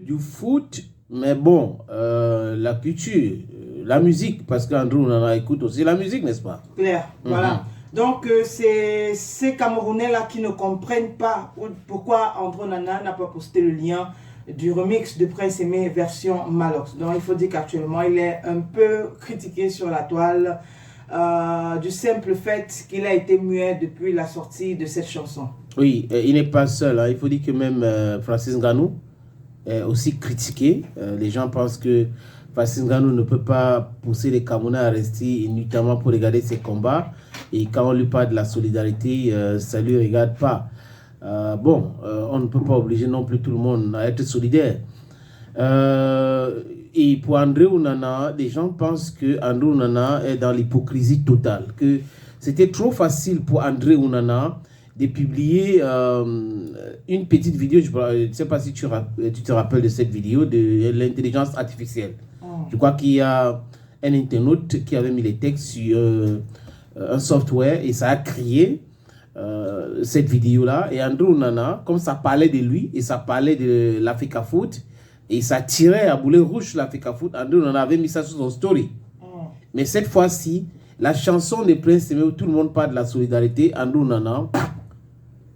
Du foot, mais bon, la culture, la musique, parce qu'Andrew, on en a écouté aussi la musique, n'est-ce pas? Claire, voilà. Donc, c'est ces Camerounais-là qui ne comprennent pas pourquoi Andrew Nana n'a pas posté le lien du remix de Prince Aimé version Malox. Donc, il faut dire qu'actuellement, il est un peu critiqué sur la toile du simple fait qu'il a été muet depuis la sortie de cette chanson. Oui, il n'est pas seul, hein. Il faut dire que même Francis Ngannou est aussi critiqué. Les gens pensent que Francis Ngannou ne peut pas pousser les Camerounais à rester notamment pour regarder ses combats. Et quand on lui parle de la solidarité, ça ne lui regarde pas. On ne peut pas obliger non plus tout le monde à être solidaire. Et pour André Onana, les gens pensent que André Onana est dans l'hypocrisie totale, que c'était trop facile pour André Onana de publier une petite vidéo. Je ne sais pas si tu te rappelles de cette vidéo de l'intelligence artificielle. Je crois qu'il y a un internaute qui avait mis les textes sur un software et ça a créé cette vidéo-là. Et André Onana, comme ça parlait de lui et ça parlait de l'Africa Foot, et ça tirait à boulet rouge l'Africa Foot, André Onana avait mis ça sur son story. Mais cette fois-ci, la chanson de Prince Aimé où tout le monde parle de la solidarité, André Onana,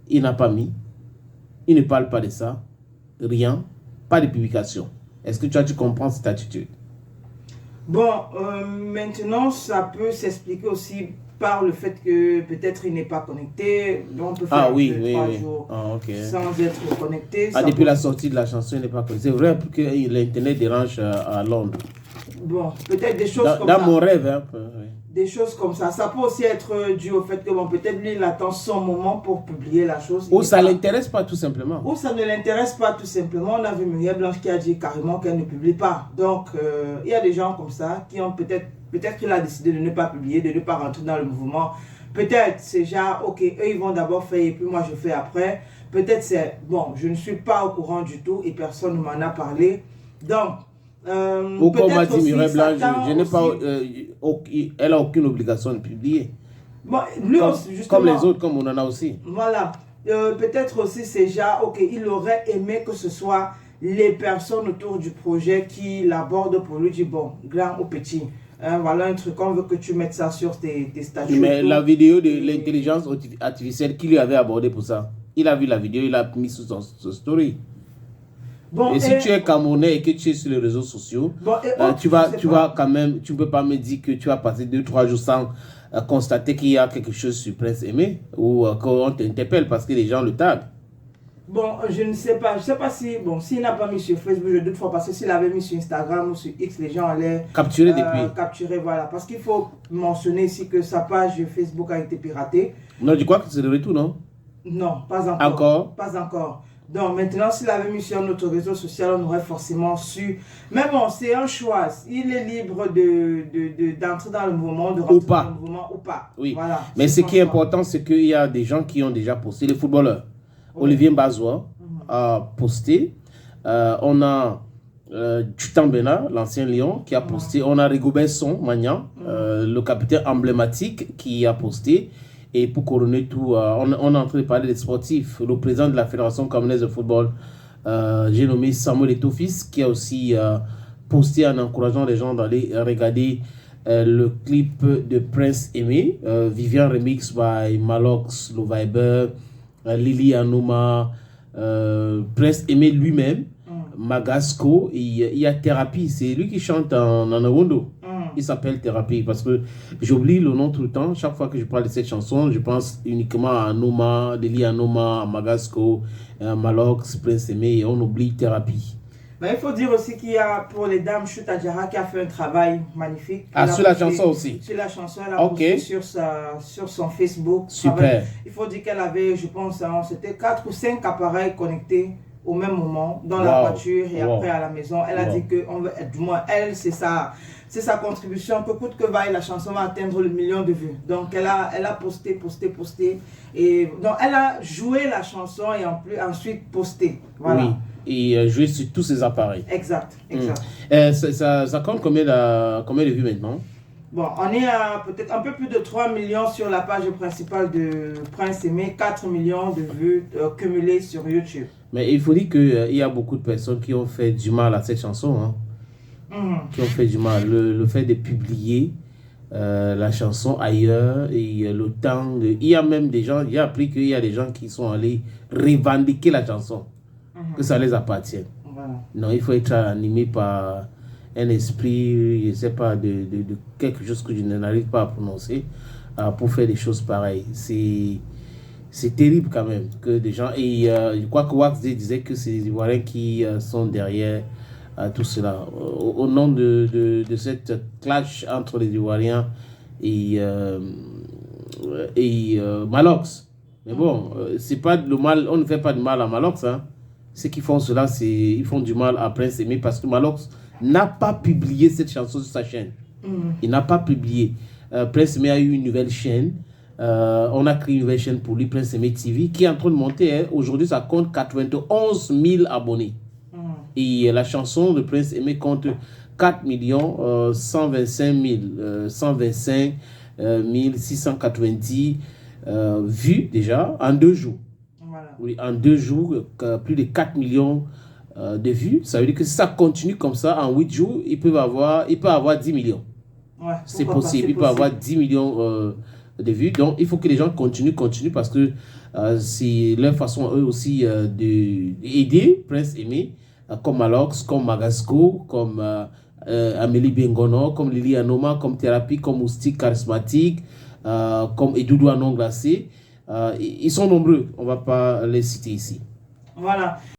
il n'a pas mis. Il ne parle pas de ça. Rien. Pas de publication. Est-ce que tu comprends cette attitude? Bon, maintenant, ça peut s'expliquer aussi par le fait que peut-être il n'est pas connecté. Donc on peut faire 3 jours sans être connecté. Depuis la sortie de la chanson, il n'est pas connecté. C'est vrai que l'Internet dérange à Londres. Bon, peut-être des choses comme ça. Dans mon rêve, hein. Des choses comme ça. Ça peut aussi être dû au fait que bon, peut-être lui, il attend son moment pour publier la chose. Ou ça ne l'intéresse pas tout simplement. Ou ça ne l'intéresse pas tout simplement. On a vu Muriel Blanche qui a dit carrément qu'elle ne publie pas. Donc, il y a des gens comme ça qui ont peut-être qu'il a décidé de ne pas publier, de ne pas rentrer dans le mouvement. Peut-être c'est genre, ok, eux ils vont d'abord faire et puis moi je fais après. Peut-être c'est, bon, je ne suis pas au courant du tout et personne ne m'en a parlé. Donc, pourquoi on m'a dit Muriel Blanche, elle n'a aucune obligation de publier. Bon, lui aussi, justement, comme les autres, comme on en a aussi. Voilà. Peut-être aussi c'est genre, ok, il aurait aimé que ce soit les personnes autour du projet qui l'abordent pour lui dire, bon, grand ou petit. Voilà un truc, on veut que tu mettes ça sur tes statuts. Mais la vidéo de l'intelligence artificielle, qui lui avait abordé pour ça? Il a vu la vidéo, il a mis sur son story. Bon, et si tu es Camerounais et que tu es sur les réseaux sociaux, tu vas quand même, tu ne peux pas me dire que tu vas passer 2-3 jours sans constater qu'il y a quelque chose sur Prince Aimé ou qu'on t'interpelle parce que les gens le taguent. Bon, je ne sais pas. Je ne sais pas si, bon, s'il n'a pas mis sur Facebook, je doute fort parce que s'il avait mis sur Instagram ou sur X, les gens allaient capturer depuis. Capturer, voilà. Parce qu'il faut mentionner ici que sa page Facebook a été piratée. Non, je crois que c'est le retour, non? Non, pas encore. Encore? Pas encore. Donc maintenant, s'il avait mis sur notre réseau social, on aurait forcément su. Mais bon, c'est un choix. Il est libre d'entrer dans le mouvement, de rentrer dans le mouvement ou pas. Oui. Voilà, mais ce qui est important, c'est qu'il y a des gens qui ont déjà posté, les footballeurs. Oui. Olivier Mbazoua a posté. On a Tutan Bena, l'ancien Lion, qui a posté. On a Rigobert Son Magnan, le capitaine emblématique, qui a posté. Et pour couronner tout, on est en train de parler des sportifs. Le président de la Fédération camerounaise de football, j'ai nommé Samuel Etofis, qui a aussi posté en encourageant les gens d'aller regarder le clip de Prince Aimé, Vivian Remix by Malox, le Viber, Lily Anouma, Prince Aimé lui-même, Magasco, il y a Thérapie, c'est lui qui chante en Awondo. Il s'appelle Thérapie parce que j'oublie le nom tout le temps. Chaque fois que je parle de cette chanson, je pense uniquement à Anouma, Lily Anouma, à Magasco, Malox, Prince Aimé, et on oublie Thérapie. Mais il faut dire aussi qu'il y a pour les dames Chuta Djara qui a fait un travail magnifique. Sur la chanson aussi. Sur la chanson, elle a posté sur son Facebook. Super. Il faut dire qu'elle avait, je pense, c'était 4 ou 5 appareils connectés au même moment dans la voiture et après à la maison. Elle a dit que, du moins, elle, c'est sa contribution, que coûte que vaille, la chanson va atteindre le 1 million de vues. Donc elle a posté. Et donc elle a joué la chanson et ensuite posté. Voilà. Oui, et joué sur tous ses appareils. Exact. Ça compte combien de vues maintenant? Bon, on est à peut-être un peu plus de 3 millions sur la page principale de Prince Aimé, 4 millions de vues cumulées sur YouTube. Mais il faut dire qu'il y a beaucoup de personnes qui ont fait du mal à cette chanson. Hein. Qui ont fait du mal. Le fait de publier la chanson ailleurs et le temps. Il y a même des gens, j'ai appris qu'il y a des gens qui sont allés revendiquer la chanson, que ça les appartient. Voilà. Non, il faut être animé par un esprit, je ne sais pas, de quelque chose que je n'arrive pas à prononcer pour faire des choses pareilles. C'est terrible quand même que des gens. Et je crois que Wax disait que c'est les Ivoiriens qui sont derrière tout cela. Au nom de cette clash entre les Ivoiriens et Malox. Mais bon, c'est pas le mal, on ne fait pas de mal à Malox. Hein. Ceux qui font cela, ils font du mal à Prince Aimé parce que Malox n'a pas publié cette chanson sur sa chaîne. Il n'a pas publié. Prince Aimé a eu une nouvelle chaîne. On a créé une nouvelle chaîne pour lui, Prince Aimé TV, qui est en train de monter. Hein. Aujourd'hui, ça compte 91 000 abonnés. Et la chanson de Prince Aimé compte 4 125 690 vues déjà en 2 jours. Voilà. Oui, en 2 jours, plus de 4 millions de vues. Ça veut dire que si ça continue comme ça, en 8 jours, il peut avoir 10 millions. Ouais, c'est possible. Il peut avoir 10 millions de vues. Donc, il faut que les gens continuent parce que c'est leur façon, eux aussi, d'aider Prince Aimé, comme Malox, comme Magasco, comme Amélie Bengono, comme Lily Anoma, comme Thérapie, comme Moustique Charismatique, comme Edoudou Anon Glacé. Ils sont nombreux, on ne va pas les citer ici. Voilà.